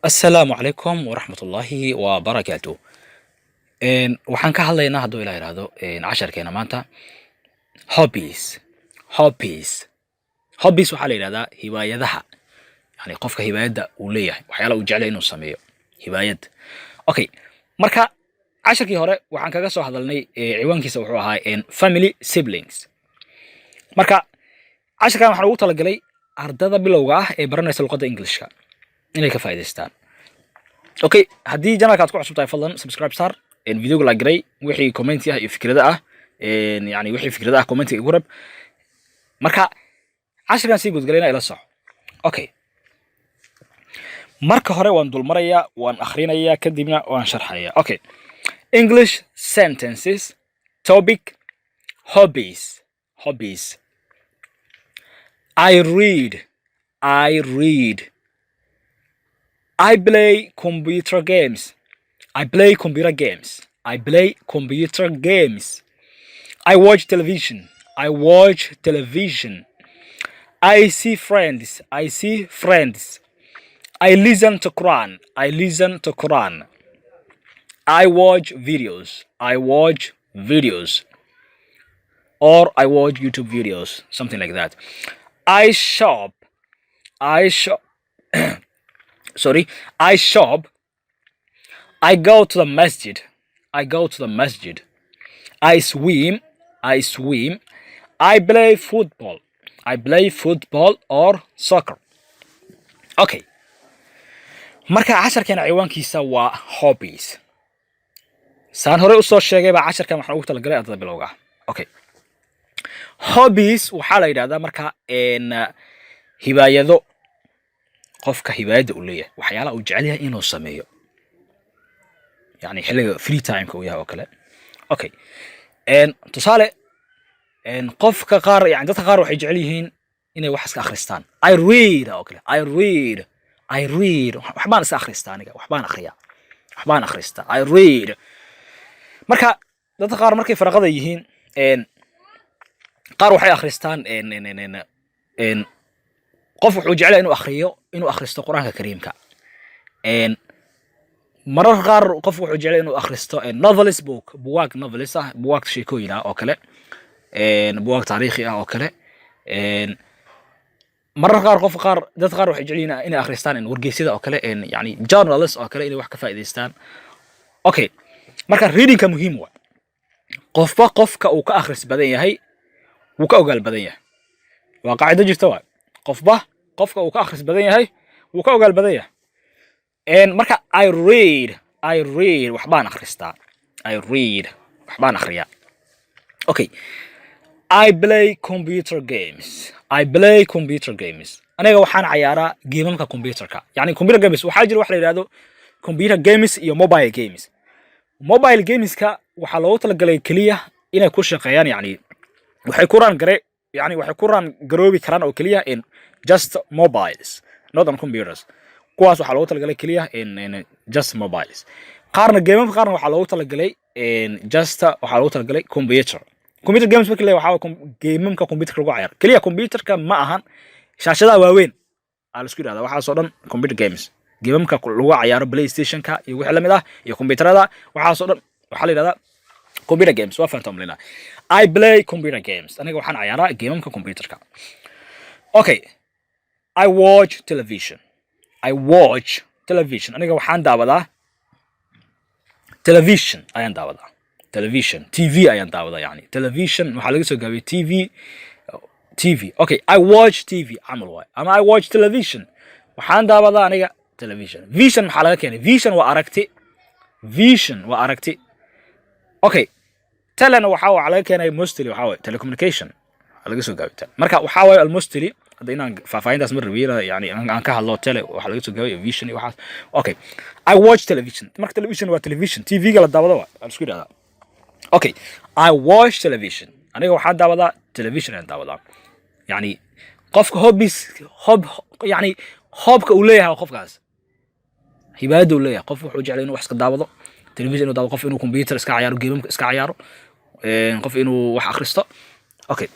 السلام عليكم ورحمة الله وبركاته. waxaan ka hadlaynaa hadduu ilaa yidhaahdo casharkeena maanta hobbies hobbies hobbies waxaa la yidhahdaa hiwaayadaha, yani qofka hiwaayadda uu leeyahay waxyaala uu jeclay inuu sameeyo hiwaayad. Okay, marka casharkii hore waxaan kaga soo hadalnay ciwaankiisa wuxuu ahaa family siblings. Marka casharkan waxaan ugu talagalay ardada bilowga ah ee baranaysa luqadda Englishka inay ka faa'iidaystaan. Okay, haddii channelka aad ku cusub tahay fadlan subscribe star videoga la garay wixii comment ah iyo fikrada ah yani wixii fikrada ah comment igu rab. Marka casharkan sii gudgalayna ila soco. Okay, marka hore waan dul marayaa, waan akhrinayaa, kadibna waan sharxayaa. Okay, English sentences, topic, hobbies. Hobbies. I read. I play computer games. I play computer games. I play computer games. I watch television. I watch television. I see friends. I see friends. I listen to Quran. I listen to Quran. I watch videos. I watch videos. Or I watch YouTube videos. Something like that. I shop. I shop. Sorry. I shop. I go to the masjid. I go to the masjid. I swim. I swim. I play football. I play football or soccer. Okay. Marka casharkeena ciwaankiisa waa hobbies. Saan hore u soo sheegay baa casharkan waxaan ugu talagalay ardada bilowga ah. Okay. Hobbies waxaa la yidhahdaa marka hibaayado qofka hibaayadda uu leeyahay waxyaalaha uu jecel yahay inuu sameeyo, يعني حلقة free time كويها وكله. أوكي. تصالح قف كقار يعني ده قار وحيج عليهن إنه وحس كأخرستان. I read أوكله. I read. وحبان سأخرستان كا وحبان أخريا. وحبان أخرستان. I read. مركا ده قار مركي فرق ذا يهين قار وحي أخرستان إن قف وحوج عليه إنه أخرست قرآن الكريم كا. مرة قار قف wuxuu jeclay inuu akhristo novelist book buwaag novelist ah, buwaag sheekooyin ah oo kale buwaag taariikhi ah oo kale mararka qaar qof qaar dad qaar waxay jeceliin inay akhristaan wargeysyada oo kale yani journalists oo kale inay wax ka faa'iideystaan. Okay, marka readingka muhiim waa qofka uu ka akhris badan yahay wuu ka ogaal badan yahay. Waa qaacida jirta waa qofka uu ka akhris badan yahay wuu ka ogaal badan yahay. marka I read waxbaan akhristaa. I read waxbaan akhriyaa. Okay, I play computer games. aniga waxaan ciyaaraa geemamka computerka. yani computer games waxaa jira wax la yiraahdo computer games iyo mobile games. Mobile gameska waxaa loogu talagalay kaliya inay ku shaqeeyaan, yani waxay ku run garoobi karaan oo kaliya in just mobiles, not on computers. kuwaas waxaa loogu talagalay kaliya in just mobiles. qaarna games qaarna waxaa loogu talagalay waxaa loogu talagalay computer games. markii la waxaa gameamka computerka lagu ciyaaro kaliya computerka ma ahan shaashadaha waaweyn aa la isku yiraahdaa. waxaas oo dhan computer games, gameamka lagu ciyaaro playstationka iyo wixii la mid ah iyo computerada waxaas oo dhan waxaa la yiraahdaa computer games. waa fahantam lena. I play computer games. aniga waxaan ciyaaraa gameamka computerka. Okay, I watch television. aniga waxaan daawadaa television ayaan daawadaa. TV ayaan daawadaa. yani television waxaa laga soo gaabiyay TV. Okay, I watch TV camal waay ama I watch television. waxaan daawadaa aniga television. Vision maxaa laga keenay? Vision waa aragti. Okay, telena waxaa laga keenay mostly waxaa waay telecommunication laga soo gaabiyay. marka waxaa waay mostly hadda inaan faahfaahintaas mar rabiira yani aan ka hadlo tele waxa laga soo gaabiyay vision iyo waxaas. Okay, I watch television. marka television waa television, TV-ga la daawado waa isku yiraahdaa. Okay, I watch television. aniga waxaan daawadaa television aan daawadaa. yani qofka yani hobka uu leeyahay qofkaas hibaado uu leeyahay. qof wuxuu jeclay inuu wax iska daawado television, inuu daawado, qof inuu computer iska ciyaaro, game iska ciyaaro, qof inuu wax akhristo. Okay,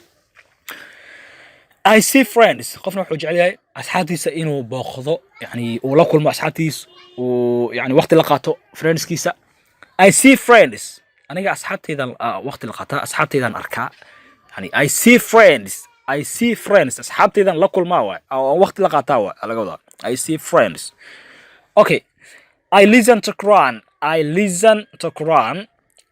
I see friends qofna wuxuu jecel yahay asxaabtiisa inuu booqdo yani uu la kulmo asxaabtiisa uu yani waqti la qaato friendskiisa. I see friends aniga asxaabteydan waqti la qaataa asxaabteydan arkaa yani I see friends asxaabteydan la kulmaa waay oo waqti la qaataa waay laga wadaa I see friends. Okay, I listen to Quran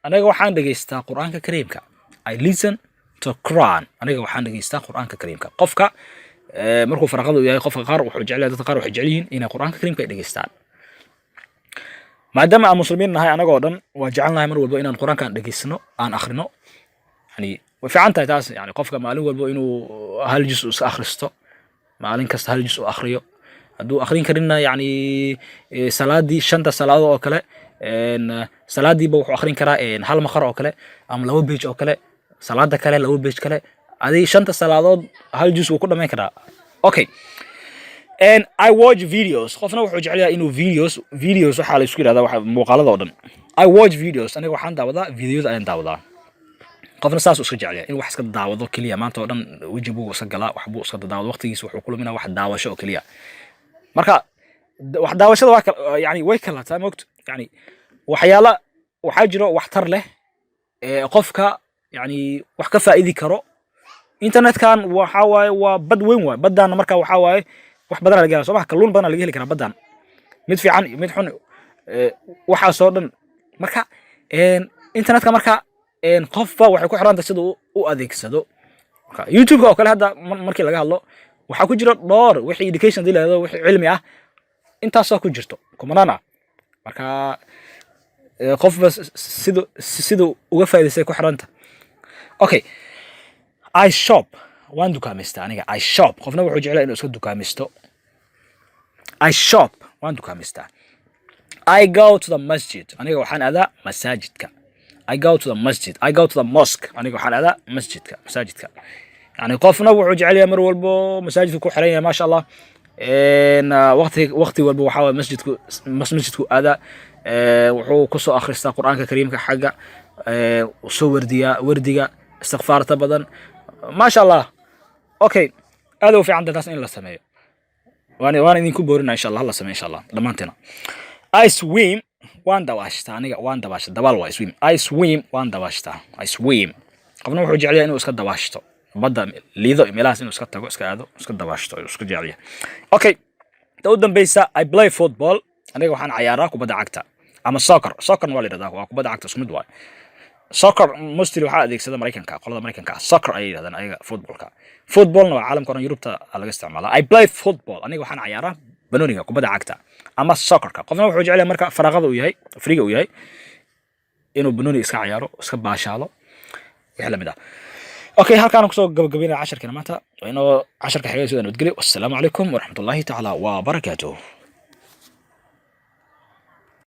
aniga waxaan dhageystaa quraanka kariimka. I listen to Quran aniga waxaan dhageystaa quraanka kariimka. Qofka markuu faraqadu yahay qofka qaar wuxuu jecel yahay dadka qaar waxay jecel yihiin inay quraanka kariimka ay dhageystaan. maadaama aan muslimiin nahay anagoo dhan waa jecelnahay mar walba inaan quraanka dhageysano aan akhrino yani way fiican tahay taas yani qofka maalin walba inuu hal juz iska akhristo maalin kasta hal juz u akhriyo hadduu akhrin karina yani salaadii shanta salaado oo kale salaadiiba wuxuu akhrin karaa hal maqar oo kale ama laba page oo kale salaada kale laba page kale adii shanta salaadood hal juz uu ku dhameyn karaa. Okay, and I watch videos qofna wuxuu jecel yahay inuu videos waxa la isku yiraahdaa waxa muuqaalada oo dhan. I watch videos aniga waxaan daawadaa videos ayaan daawadaa. qofna saas uu iska jecel yahay in wax iska daawado kaliya maanta oo dhan wajibu iska galaa wax buu iska daawado waqtigiisa wuxuu ku luminaa wax daawasho oo kaliya. marka wax daawashada waa yani way kala tahay moogto yani waxyaala waxa jiro wax tar leh qofka yani wax ka faa'iidi karo. internetkan waxa waaye waa bad weyn waay badana marka waxa waaye wax badan laga helo Soomaaliya kalluun badan laga heli karaa badan mid fiican mid xun waxa soo dhan marka internetka marka qofba waxay ku xiran tahay sida uu adeegsado. marka YouTube oo kale hadda markii laga hadlo waxa ku jira dhowr wixii education dilaado wixii cilmi ah intaas oo ku jirto kumanana marka qofba sida uga faa'iideysay ku xiran tahay. Okay, I shop waan dukaamista aniga I shop qofna wuxuu jecel inuu iska dukaamisto. I shop waan dukaamista. I go to the masjid aniga waxaan aadaa masaajidka. I go to the mosque aniga waxaan aadaa masaajidka yani qofna wuxuu jecel yahay mar walbo masaajidku ku xiran yahay ma sha Allah waqti walbo waxa waa masjidku aadaa wuxuu ku soo akhristaa quraanka kariimka xaga soo wardiga istighfaarta badan ما شاء الله. اوكي هذا هو في عندنا ناس ان لا سميه وانا idinku boorina insha Allah la sameeyo insha Allah dhamaantina. I swim waan dawaashta aniga waan dawaashta dabaal waa swim. I swim waan dawaashta I swim qofna wuxuu jecel yahay inuu iska dawaashto badda liido meelahaas inuu iska tago iska aado iska dawaashto iska jecel yahay. Okay, taw dambaysa I play football aniga waxaan ciyaaraa kubadda cagta ama soccer waa la yiraahdaa waa kubadda cagta isku mid waay. soccer mostly waxa adeegsada Mareykanka qolada Mareykanka soccer ay yiraahdaan ayaga footballna waa caalamka dhan Yurubta laga isticmaalaa. I play football aniga waxaan ciyaaraa banooniga kubadda cagta ama soccerka. qofna wuxuu jecel yahay marka faraqada uu yahay friga uu yahay inuu banooni iska ciyaaro iska baashaalo wixii la mid ah. Okay, halkaan ku soo gabagabeynaa casharkeena maanta inoo casharka xigay sidaan u geli. Wassalaamu calaykum waraxmatullaahi ta'ala wa barakaatuh.